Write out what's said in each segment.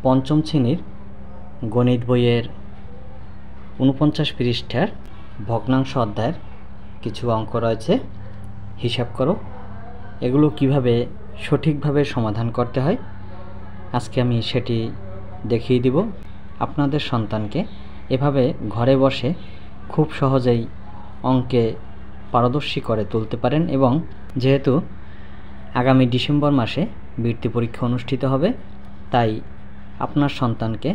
পঞ্চম শ্রেণীর গণিত বইয়ের ৪৯ পৃষ্ঠার ভগ্নাংশ অধ্যায়ের কিছু অঙ্ক রয়েছে। হিসাব করো। এগুলো কিভাবে সঠিকভাবে সমাধান করতে হয় আজকে আমি সেটি দেখিয়ে দিব। আপনাদের সন্তানকে এভাবে ঘরে বসে খুব সহজেই অঙ্কে পারদর্শী করে তুলতে পারেন। এবং যেহেতু আগামী ডিসেম্বর মাসে বৃত্তি পরীক্ষা অনুষ্ঠিত হবে, তাই আপনার সন্তানকে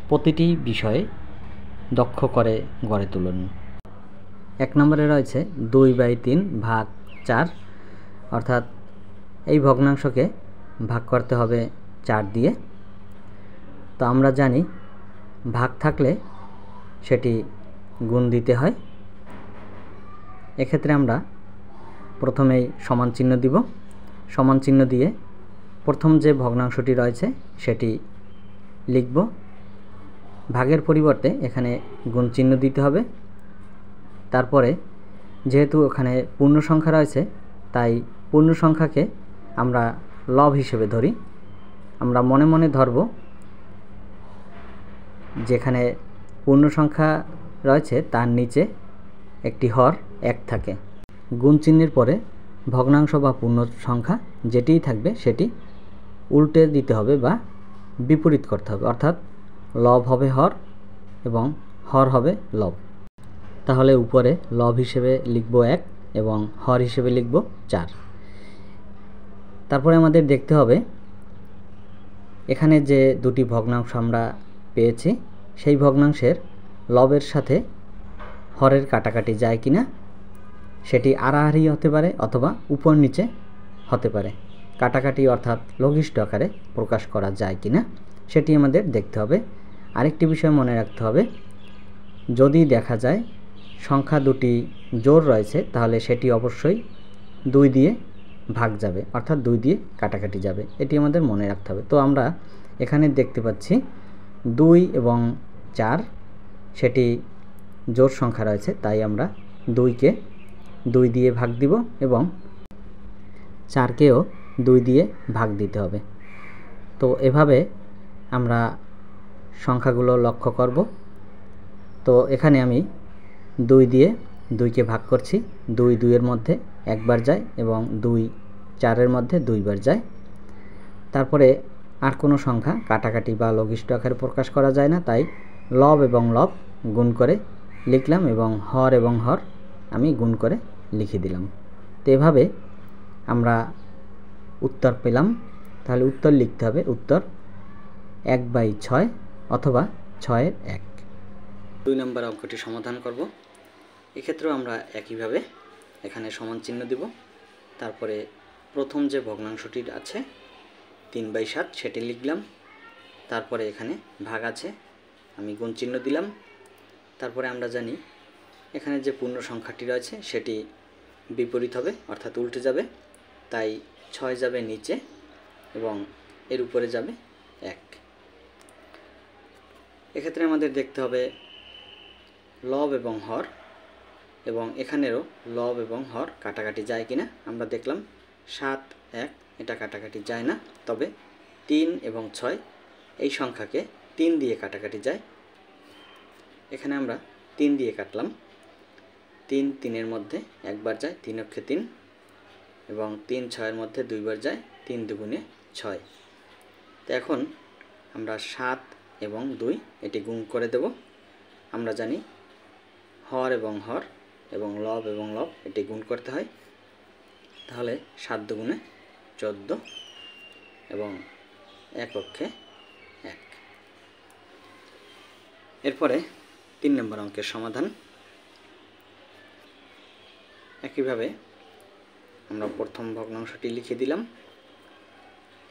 প্রতিটি বিষয়ে দক্ষ করে গড়ে তুলুন। ১ নম্বরে রয়েছে 2/3 ভাগ 4, অর্থাৎ এই ভগ্নাংশকে ভাগ করতে হবে 4 দিয়ে। তো আমরা জানি ভাগ থাকলে সেটি গুণ দিতে হয়। এক্ষেত্রে আমরা প্রথমেই সমান চিহ্ন দিব। সমান চিহ্ন দিয়ে প্রথম যে ভগ্নাংশটি রয়েছে সেটি লিখব। ভাগের পরিবর্তে এখানে গুণ চিহ্ন দিতে হবে। তারপরে যেহেতু এখানে পূর্ণ সংখ্যা রয়েছে, তাই পূর্ণ সংখ্যাকে আমরা লব হিসেবে ধরি। আমরা মনে মনে ধরব যেখানে পূর্ণ সংখ্যা রয়েছে তার নিচে একটি হর 1 থাকে। গুণ চিহ্নের পরে ভগ্নাংশ বা পূর্ণ সংখ্যা যেটিই থাকবে সেটি উল্টে দিতে হবে বা বিপরীত করতে হবে, অর্থাৎ লব হবে হর এবং হর হবে লব। তাহলে উপরে লব হিসেবে লিখব 1 এবং হর হিসেবে লিখব 4। তারপরে আমাদের দেখতে হবে এখানে যে দুটি ভগ্নাংশ আমরা পেয়েছি সেই ভগ্নাংশের লবের সাথে হরের কাটাকাটি যায় কিনা, সেটি আড়াআড়ি হতে পারে অথবা উপর নিচে হতে পারে। কাটাকাটি অর্থাৎ লঘিষ্ঠ আকারে প্রকাশ করা যায় কিনা সেটি আমাদের দেখতে হবে। আরেকটি বিষয় মনে রাখতে হবে, যদি দেখা যায় সংখ্যা দুটি জোড় রয়েছে তাহলে সেটি অবশ্যই 2 দিয়ে ভাগ যাবে, অর্থাৎ 2 দিয়ে কাটাকাটি যাবে। এটি আমাদের মনে রাখতে হবে। তো আমরা এখানে দেখতে পাচ্ছি 2 এবং 4 সেটি জোড় সংখ্যা রয়েছে, তাই আমরা 2কে 2 দিয়ে ভাগ দিব এবং 4কেও 2 দিয়ে ভাগ দিতে হবে। তো এভাবে আমরা সংখ্যাগুলো লক্ষ্য করব। তো এখানে আমি 2 দিয়ে 2কে ভাগ করছি। 2 2-এর মধ্যে একবার যায় এবং 2 4-এর মধ্যে 2 বার যায়। তারপরে আর কোনো সংখ্যা কাটাকাটি বা লঘিষ্ঠ আকারে প্রকাশ করা যায় না, তাই লব এবং লব গুণ করে লিখলাম এবং হর আমি গুণ করে লিখে দিলাম। তো এভাবে আমরা উত্তর পেলাম। তাহলে উত্তর লিখতে হবে, উত্তর 1/6 অথবা 6-এর 1। 2 নম্বর অঙ্কটি সমাধান করব। এক্ষেত্রেও আমরা একইভাবে এখানে সমান চিহ্ন দিব। তারপরে প্রথম যে ভগ্নাংশটি আছে 3/7 সেটি লিখলাম। তারপরে এখানে ভাগ আছে, আমি গুণ চিহ্ন দিলাম। তারপরে আমরা জানি এখানে যে পূর্ণ সংখ্যাটি রয়েছে সেটি বিপরীত হবে, অর্থাৎ উল্টে যাবে, তাই 6 যাবে নিচে এবং এর উপরে যাবে 1। এক্ষেত্রে আমাদের দেখতে হবে লব এবং হর, এবং এখানেরও লব এবং হর কাটাকাটি যায় কিনা। আমরা দেখলাম 7 1 এটা কাটাকাটি যায় না, তবে 3 এবং 6 এই সংখ্যাকে 3 দিয়ে কাটাকাটি যায়। এখানে আমরা 3 দিয়ে কাটলাম। 3 3-এর মধ্যে একবার যায়, 3 অক্ষে 3, এবং 3 6-এর মধ্যে 2 বার যায়, 3 2 6। তো এখন আমরা 7 এবং 2 এটি গুণ করে দেব। আমরা জানি হর এবং লব এটি গুণ করতে হয়। তাহলে 7 2 14 এবং 1 অক্ষে 1। এরপরে 3 নম্বর অঙ্কের সমাধান। একইভাবে আমরা প্রথম ভগ্নাংশটি লিখে দিলাম।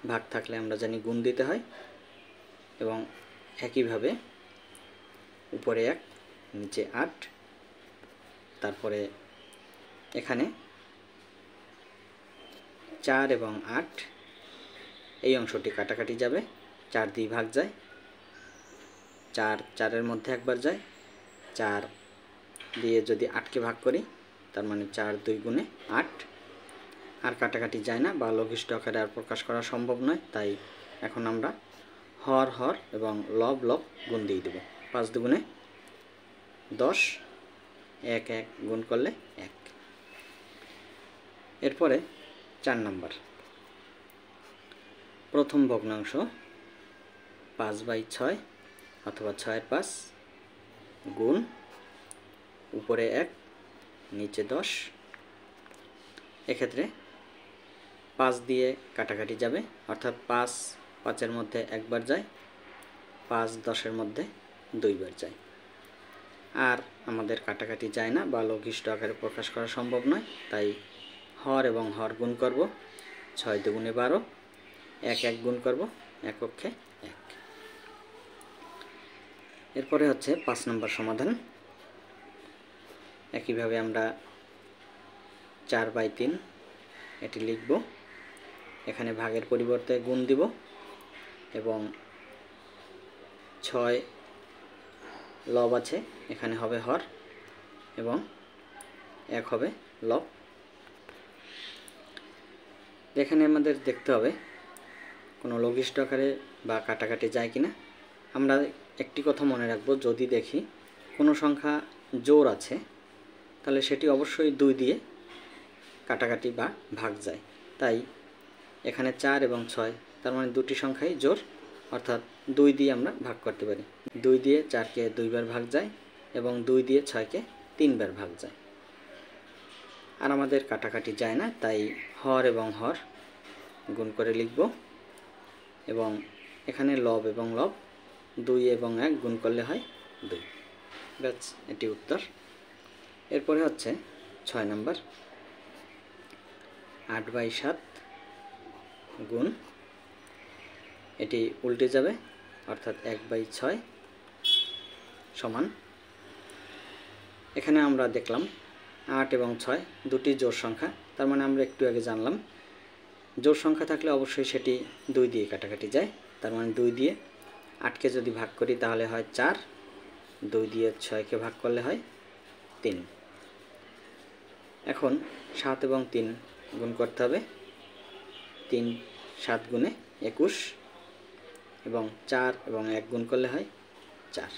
ভাগ থাকলে আমরা জানি গুণ দিতে হয়, এবং একইভাবে উপরে 1 নিচে 8। তারপরে এখানে 4 এবং 8 এই অংশটি কাটাকাটি যাবে, 4 দিয়ে ভাগ যায়, 4 4-এর মধ্যে একবার যায়। 4 দিয়ে যদি 8কে ভাগ করি তার মানে 4 2 গুণে 8। আর কাটাকাটি যায় না বা লঘিষ্ঠ আকারে আর প্রকাশ করা সম্ভব নয়, তাই এখন আমরা হর হর এবং লব লব গুণ দিয়ে দেব। 5 দুগুণে 10, 1 1 গুণ করলে 1। এরপরে 4 নম্বর, প্রথম ভগ্নাংশ 5/6 অথবা 6/5 গুণ উপরে 1 নিচে 10। এক্ষেত্রে 5 দিয়ে কাটাকাটি যাবে, অর্থাৎ 5 5-এর মধ্যে একবার যায়, 5 10-এর মধ্যে 2 বার যায়। আর আমাদের কাটাকাটি যায় না বা লঘিষ্ঠ আকারে প্রকাশ করা সম্ভব নয়, তাই হর এবং হর গুণ করব। 6 দুগুণে 12, 1 1 গুণ করব, এককে 1। এরপরে হচ্ছে 5 নম্বর সমাধান। একইভাবে আমরা 4/3 এটি লিখব। এখানে ভাগের পরিবর্তে গুণ দিব এবং 6 লব আছে, এখানে হবে হর এবং 1 হবে লব। এখানে আমাদের দেখতে হবে কোনো লঘিষ্ঠ আকারে বা কাটাকাটি যায় কিনা। আমরা একটি কথা মনে রাখবো, যদি দেখি কোনো সংখ্যা জোড় আছে তাহলে সেটি অবশ্যই 2 দিয়ে কাটাকাটি বা ভাগ যায়। তাই এখানে 4 এবং 6, তার মানে দুটি সংখ্যাই জোড়, অর্থাৎ 2 দিয়ে আমরা ভাগ করতে পারি। 2 দিয়ে 4-কে 2 বার ভাগ যায় এবং 2 দিয়ে 6-কে 3 বার ভাগ যায়। আর আমাদের কাটাকাটি যায় না, তাই হর এবং হর গুণ করে লিখব এবং এখানে লব এবং লব 2 এবং 1 গুণ করলে হয় 2। ব্যাস, এটি উত্তর। এরপরে হচ্ছে 6 নম্বর, 8/7 গুণ, এটি উল্টে যাবে, অর্থাৎ 1/6 সমান। এখানে আমরা দেখলাম 8 এবং 6 দুটি জোড় সংখ্যা, তার মানে আমরা একটু আগে জানলাম জোড় সংখ্যা থাকলে অবশ্যই সেটি 2 দিয়ে কাটাকাটি যায়। তার মানে 2 দিয়ে 8-কে যদি ভাগ করি তাহলে হয় 4, 2 দিয়ে 6-কে ভাগ করলে হয় 3। এখন 7 এবং 3 গুণ করতে হবে। 3 7 গুণে 21 এবং 4 এবং 1 গুণ করলে হয় 4।